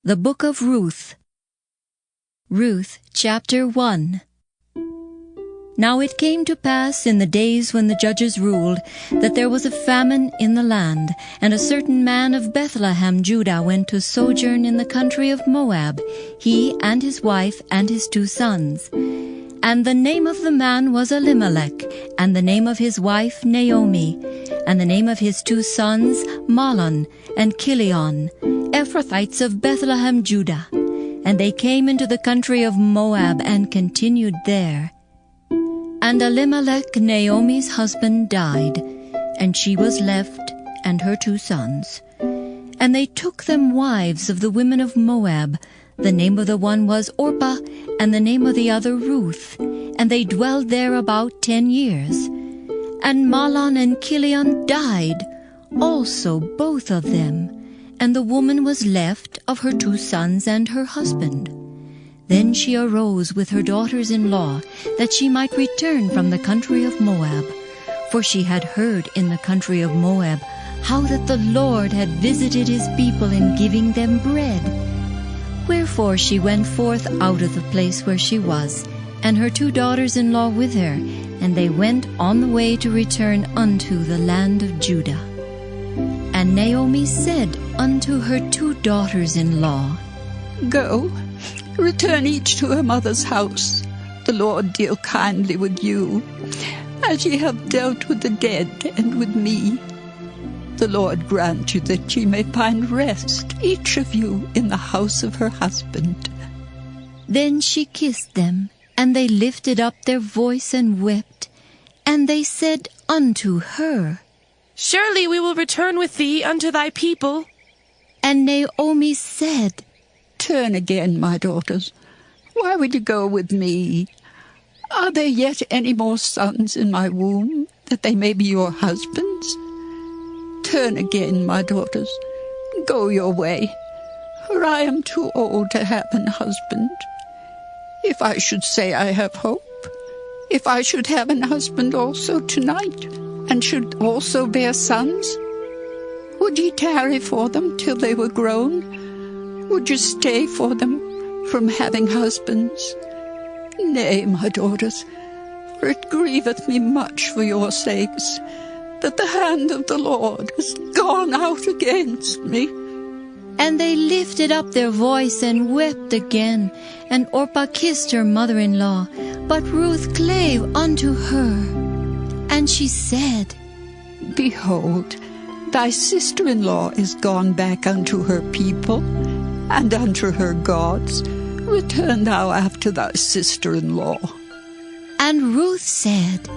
The Book of Ruth. Ruth Chapter 1. Now it came to pass in the days when the judges ruled, that there was a famine in the land, and a certain man of Bethlehem, Judah, went to sojourn in the country of Moab, he and his wife and his 2 sons. And the name of the man was Elimelech, and the name of his wife Naomi, and the name of his 2 sons Mahlon and Chilion, Ephrathites of Bethlehem, Judah. And they came into the country of Moab and continued there. And Elimelech, Naomi's husband, died, and she was left, and her 2 sons. And they took them wives of the women of Moab. The name of the one was Orpah, and the name of the other Ruth. And they dwelled there about 10 years. And Mahlon and Chilion died, also both of them. And the woman was left of her 2 sons and her husband. Then she arose with her daughters-in-law, that she might return from the country of Moab. For she had heard in the country of Moab how that the Lord had visited his people in giving them bread. Wherefore she went forth out of the place where she was, and her 2 daughters-in-law with her, and they went on the way to return unto the land of Judah. And Naomi said unto her 2 daughters-in-law, Go, return each to her mother's house. The Lord deal kindly with you, as ye have dealt with the dead and with me. The Lord grant you that ye may find rest, each of you, in the house of her husband. Then she kissed them, and they lifted up their voice and wept. And they said unto her, Surely we will return with thee unto thy people. And Naomi said, Turn again, my daughters. Why would you go with me? Are there yet any more sons in my womb, that they may be your husbands? Turn again, my daughters. Go your way, for I am too old to have an husband. If I should say I have hope, if I should have an husband also tonight, and should also bear sons, would ye tarry for them till they were grown? Would you stay for them from having husbands? Nay, my daughters, for it grieveth me much for your sakes, that the hand of the Lord is gone out against me. And they lifted up their voice and wept again. And Orpah kissed her mother-in-law, but Ruth clave unto her. And she said, Behold, thy sister-in-law is gone back unto her people, and unto her gods. Return thou after thy sister-in-law. And Ruth said,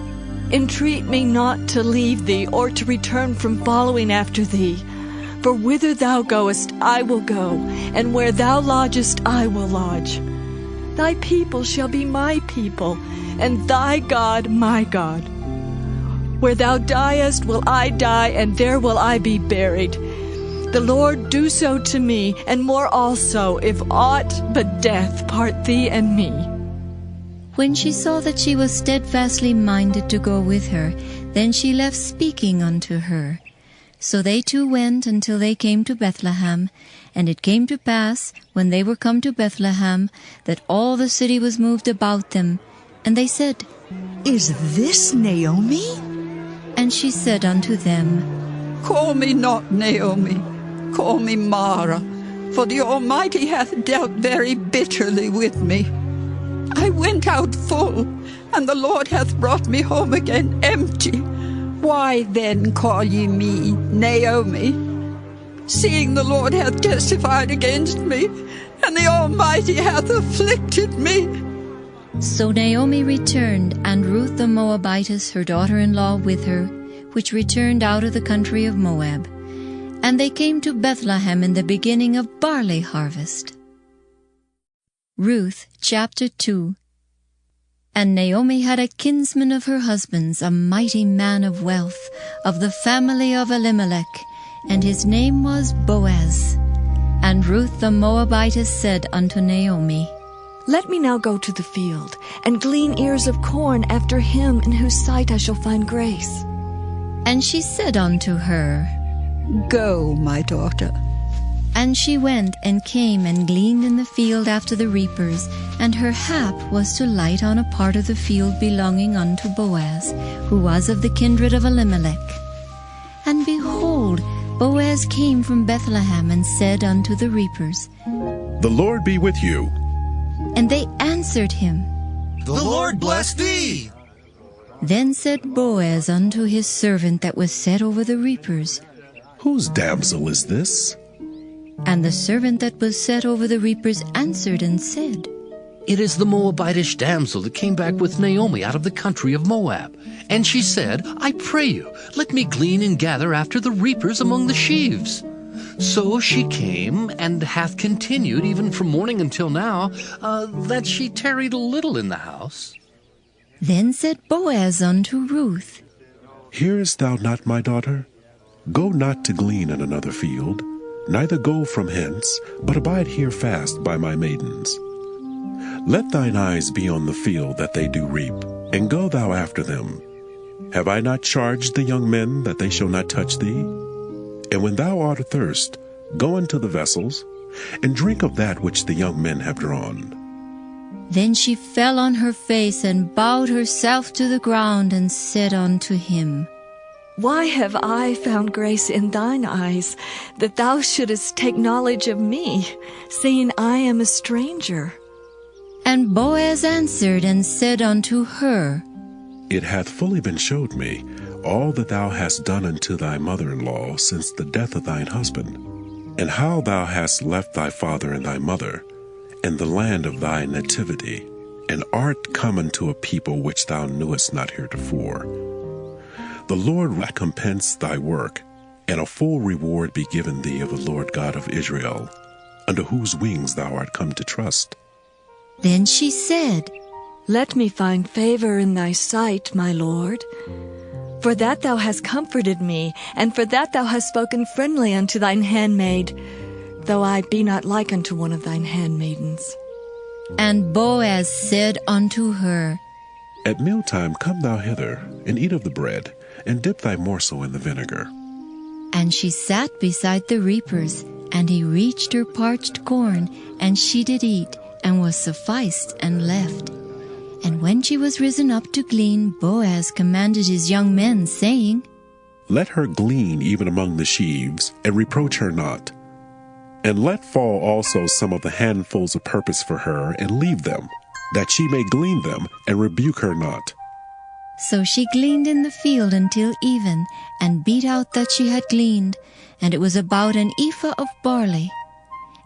Entreat me not to leave thee, or to return from following after thee. For whither thou goest, I will go, and where thou lodgest, I will lodge. Thy people shall be my people, and thy God my God. Where thou diest will I die, and there will I be buried. The Lord do so to me, and more also, if aught but death part thee and me. When she saw that she was steadfastly minded to go with her, then she left speaking unto her. So they 2 went until they came to Bethlehem. And it came to pass, when they were come to Bethlehem, that all the city was moved about them. And they said, Is this Naomi? And she said unto them, Call me not Naomi, call me Mara, for the Almighty hath dealt very bitterly with me. I went out full, and the Lord hath brought me home again empty. Why then call ye me Naomi, seeing the Lord hath testified against me, and the Almighty hath afflicted me? So Naomi returned, and Ruth the Moabitess, her daughter-in-law, with her, which returned out of the country of Moab. And they came to Bethlehem in the beginning of barley harvest. Ruth Chapter 2. And Naomi had a kinsman of her husband's, a mighty man of wealth, of the family of Elimelech, and his name was Boaz. And Ruth the Moabitess said unto Naomi, Let me now go to the field, and glean ears of corn after him in whose sight I shall find grace. And she said unto her, Go, my daughter. And she went and came and gleaned in the field after the reapers, and her hap was to light on a part of the field belonging unto Boaz, who was of the kindred of Elimelech. And behold, Boaz came from Bethlehem, and said unto the reapers, The Lord be with you. And they answered him, The Lord bless thee. Then said Boaz unto his servant that was set over the reapers, Whose damsel is this? And the servant that was set over the reapers answered and said, It is the Moabitish damsel that came back with Naomi out of the country of Moab. And she said, I pray you, let me glean and gather after the reapers among the sheaves. So she came, and hath continued even from morning until now, that she tarried a little in the house. Then said Boaz unto Ruth, Hearest thou not, my daughter? Go not to glean in another field, neither go from hence, but abide here fast by my maidens. Let thine eyes be on the field that they do reap, and go thou after them. Have I not charged the young men that they shall not touch thee? And when thou art athirst, go into the vessels, and drink of that which the young men have drawn. Then she fell on her face, and bowed herself to the ground, and said unto him, Why have I found grace in thine eyes, that thou shouldest take knowledge of me, seeing I am a stranger? And Boaz answered and said unto her, It hath fully been showed me all that thou hast done unto thy mother-in-law since the death of thine husband, and how thou hast left thy father and thy mother, and the land of thy nativity, and art come unto a people which thou knewest not heretofore. The Lord recompense thy work, and a full reward be given thee of the Lord God of Israel, under whose wings thou art come to trust. Then she said, Let me find favor in thy sight, my Lord. For that thou hast comforted me, and for that thou hast spoken friendly unto thine handmaid, though I be not like unto one of thine handmaidens. And Boaz said unto her, At mealtime come thou hither, and eat of the bread, and dip thy morsel in the vinegar. And she sat beside the reapers, and he reached her parched corn, and she did eat, and was sufficed, and left. And when she was risen up to glean, Boaz commanded his young men, saying, Let her glean even among the sheaves, and reproach her not. And let fall also some of the handfuls of purpose for her, and leave them, that she may glean them, and rebuke her not. So she gleaned in the field until even, and beat out that she had gleaned, and it was about an ephah of barley.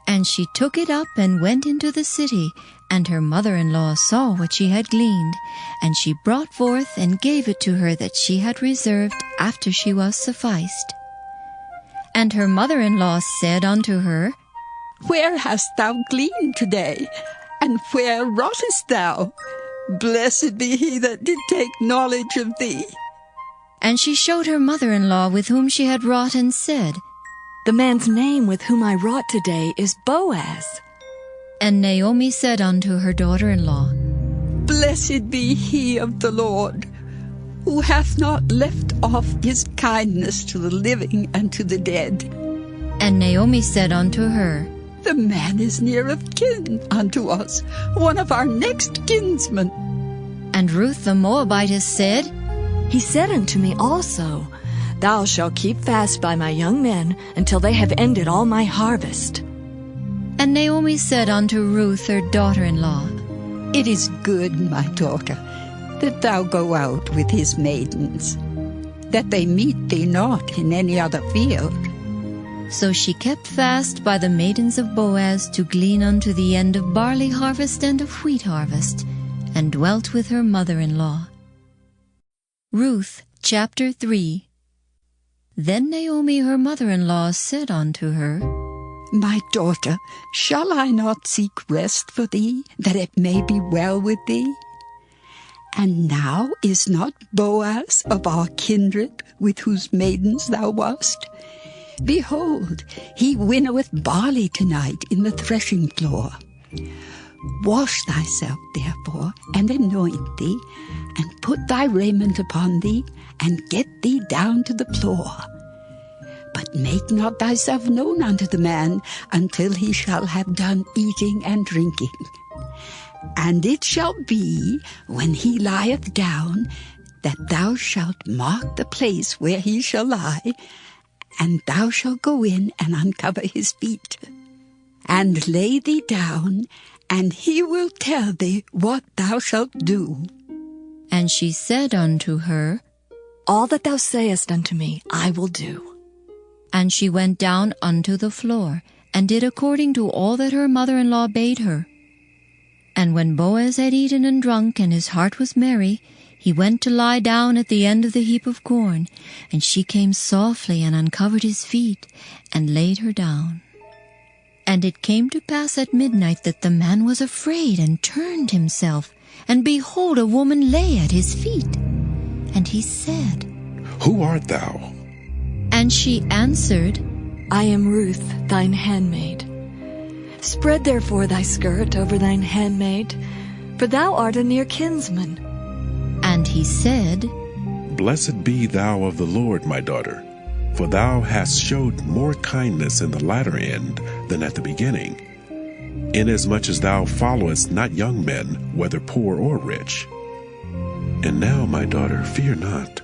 And she took it up and went into the city, and her mother-in-law saw what she had gleaned, and she brought forth and gave it to her that she had reserved after she was sufficed. And her mother-in-law said unto her, Where hast thou gleaned today? And where wroughtest thou? Blessed be he that did take knowledge of thee. And she showed her mother-in-law with whom she had wrought, and said, The man's name with whom I wrought today is Boaz. And Naomi said unto her daughter-in-law, Blessed be he of the Lord, who hath not left off his kindness to the living and to the dead. And Naomi said unto her, The man is near of kin unto us, one of our next kinsmen. And Ruth the Moabitess said, He said unto me also, Thou shalt keep fast by my young men until they have ended all my harvest. And Naomi said unto Ruth her daughter-in-law, It is good, my daughter, that thou go out with his maidens, that they meet thee not in any other field. So she kept fast by the maidens of Boaz to glean unto the end of barley harvest and of wheat harvest, and dwelt with her mother-in-law. Ruth Chapter 3. Then Naomi her mother-in-law said unto her, My daughter, shall I not seek rest for thee, that it may be well with thee? And now is not Boaz of our kindred, with whose maidens thou wast? Behold, he winnoweth barley tonight in the threshing floor. Wash thyself, therefore, and anoint thee, and put thy raiment upon thee, and get thee down to the floor. But make not thyself known unto the man until he shall have done eating and drinking. And it shall be, when he lieth down, that thou shalt mark the place where he shall lie, and thou shalt go in and uncover his feet, and lay thee down, and he will tell thee what thou shalt do. And she said unto her, All that thou sayest unto me, I will do. And she went down unto the floor, and did according to all that her mother-in-law bade her. And when Boaz had eaten and drunk, and his heart was merry, he went to lie down at the end of the heap of corn, and she came softly and uncovered his feet, and laid her down. And it came to pass at midnight that the man was afraid, and turned himself, and behold, a woman lay at his feet. And he said, Who art thou? And she answered, I am Ruth, thine handmaid. Spread therefore thy skirt over thine handmaid, for thou art a near kinsman. And he said, Blessed be thou of the Lord, my daughter, for thou hast showed more kindness in the latter end than at the beginning, inasmuch as thou followest not young men, whether poor or rich. And now, my daughter, fear not.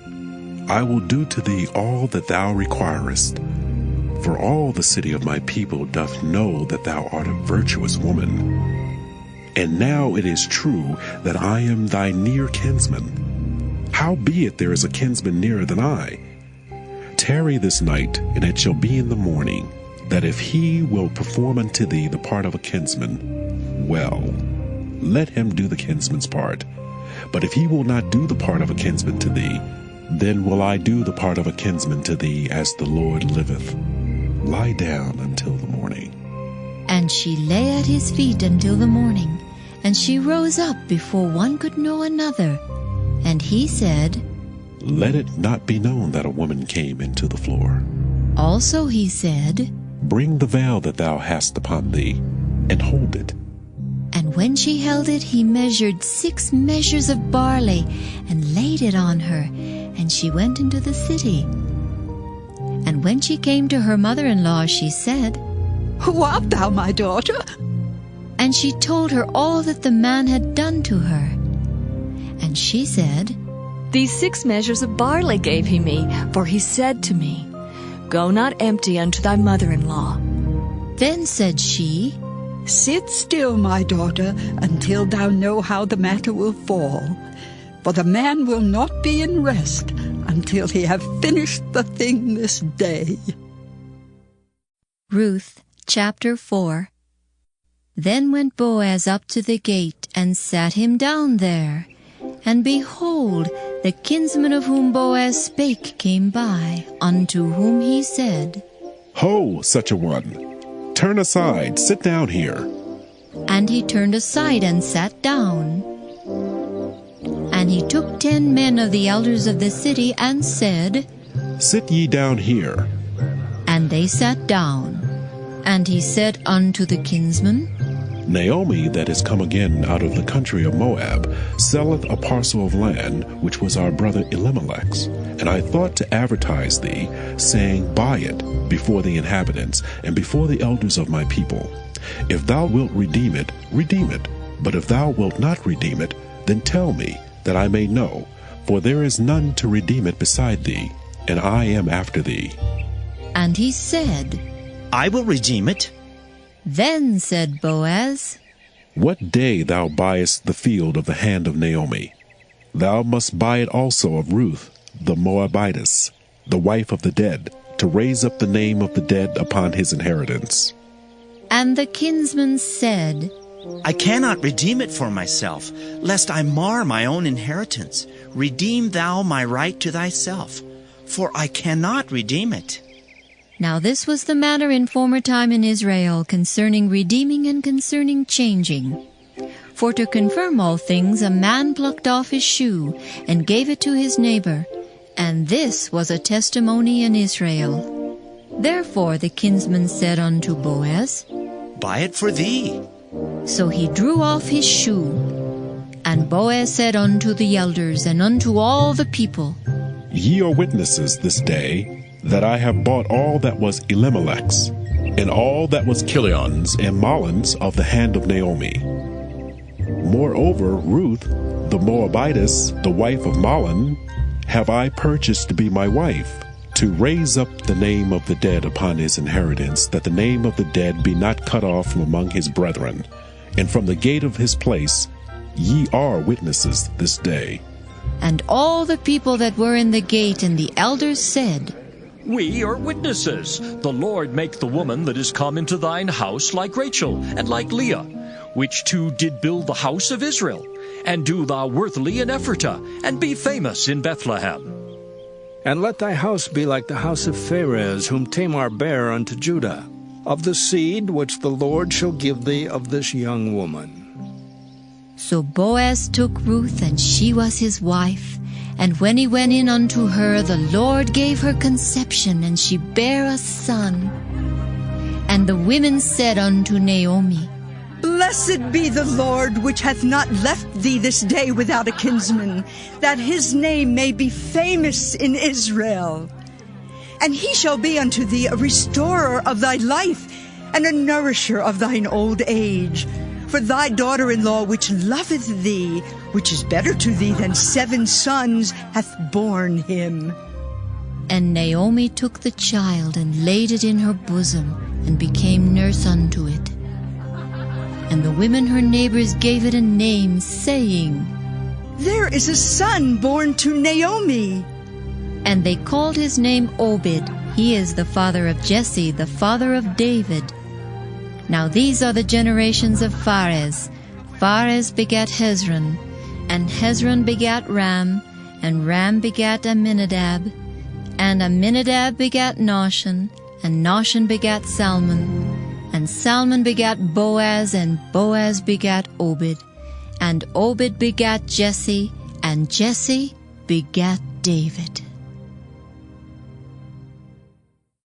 I will do to thee all that thou requirest. For all the city of my people doth know that thou art a virtuous woman. And now it is true that I am thy near kinsman. Howbeit there is a kinsman nearer than I. Tarry this night, and it shall be in the morning, that if he will perform unto thee the part of a kinsman, well, let him do the kinsman's part. But if he will not do the part of a kinsman to thee, then will I do the part of a kinsman to thee, as the Lord liveth. Lie down until the morning. And she lay at his feet until the morning, and she rose up before one could know another. And he said, Let it not be known that a woman came into the floor. Also he said, Bring the veil that thou hast upon thee, and hold it. And when she held it, he measured 6 measures of barley, and laid it on her, and she went into the city. And when she came to her mother-in-law, she said, Who art thou, my daughter? And she told her all that the man had done to her. And she said, These 6 measures of barley gave he me, for he said to me, Go not empty unto thy mother-in-law. Then said she, Sit still, my daughter, until thou know how the matter will fall. For the man will not be in rest until he have finished the thing this day. Ruth Chapter 4. Then went Boaz up to the gate, and sat him down there. And behold, the kinsman of whom Boaz spake came by, unto whom he said, Ho, such a one! Turn aside, sit down here. And he turned aside and sat down. And he took 10 men of the elders of the city, and said, Sit ye down here. And they sat down. And he said unto the kinsman, Naomi, that is come again out of the country of Moab, selleth a parcel of land, which was our brother Elimelech's. And I thought to advertise thee, saying, Buy it, before the inhabitants, and before the elders of my people. If thou wilt redeem it, redeem it. But if thou wilt not redeem it, then tell me, that I may know. For there is none to redeem it beside thee, and I am after thee. And he said, I will redeem it. Then said Boaz, What day thou buyest the field of the hand of Naomi, thou must buy it also of Ruth, the Moabitess, the wife of the dead, to raise up the name of the dead upon his inheritance. And the kinsman said, I cannot redeem it for myself, lest I mar my own inheritance. Redeem thou my right to thyself, for I cannot redeem it. Now this was the manner in former time in Israel concerning redeeming and concerning changing. For to confirm all things, a man plucked off his shoe, and gave it to his neighbor, and this was a testimony in Israel. Therefore the kinsman said unto Boaz, Buy it for thee. So he drew off his shoe. And Boaz said unto the elders and unto all the people, Ye are witnesses this day, that I have bought all that was Elimelech's, and all that was Chilion's and Mahlon's of the hand of Naomi. Moreover, Ruth, the Moabitess, the wife of Mahlon, have I purchased to be my wife, to raise up the name of the dead upon his inheritance, that the name of the dead be not cut off from among his brethren. And from the gate of his place ye are witnesses this day. And all the people that were in the gate and the elders said, We are witnesses. The Lord make the woman that is come into thine house like Rachel and like Leah, which two did build the house of Israel. And do thou worthily in Ephratah, and be famous in Bethlehem. And let thy house be like the house of Pharez, whom Tamar bare unto Judah, of the seed which the Lord shall give thee of this young woman. So Boaz took Ruth, and she was his wife. And when he went in unto her, the Lord gave her conception, and she bare a son. And the women said unto Naomi, Blessed be the Lord, which hath not left thee this day without a kinsman, that his name may be famous in Israel. And he shall be unto thee a restorer of thy life, and a nourisher of thine old age. For thy daughter-in-law, which loveth thee, which is better to thee than 7 sons, hath borne him. And Naomi took the child, and laid it in her bosom, and became nurse unto it. And the women her neighbors gave it a name, saying, There is a son born to Naomi. And they called his name Obed. He is the father of Jesse, the father of David. Now these are the generations of Pharez. Pharez begat Hezron, and Hezron begat Ram, and Ram begat Amminadab, and Amminadab begat Nahshon, and Nahshon begat Salmon, and Salmon begat Boaz, and Boaz begat Obed, and Obed begat Jesse, and Jesse begat David.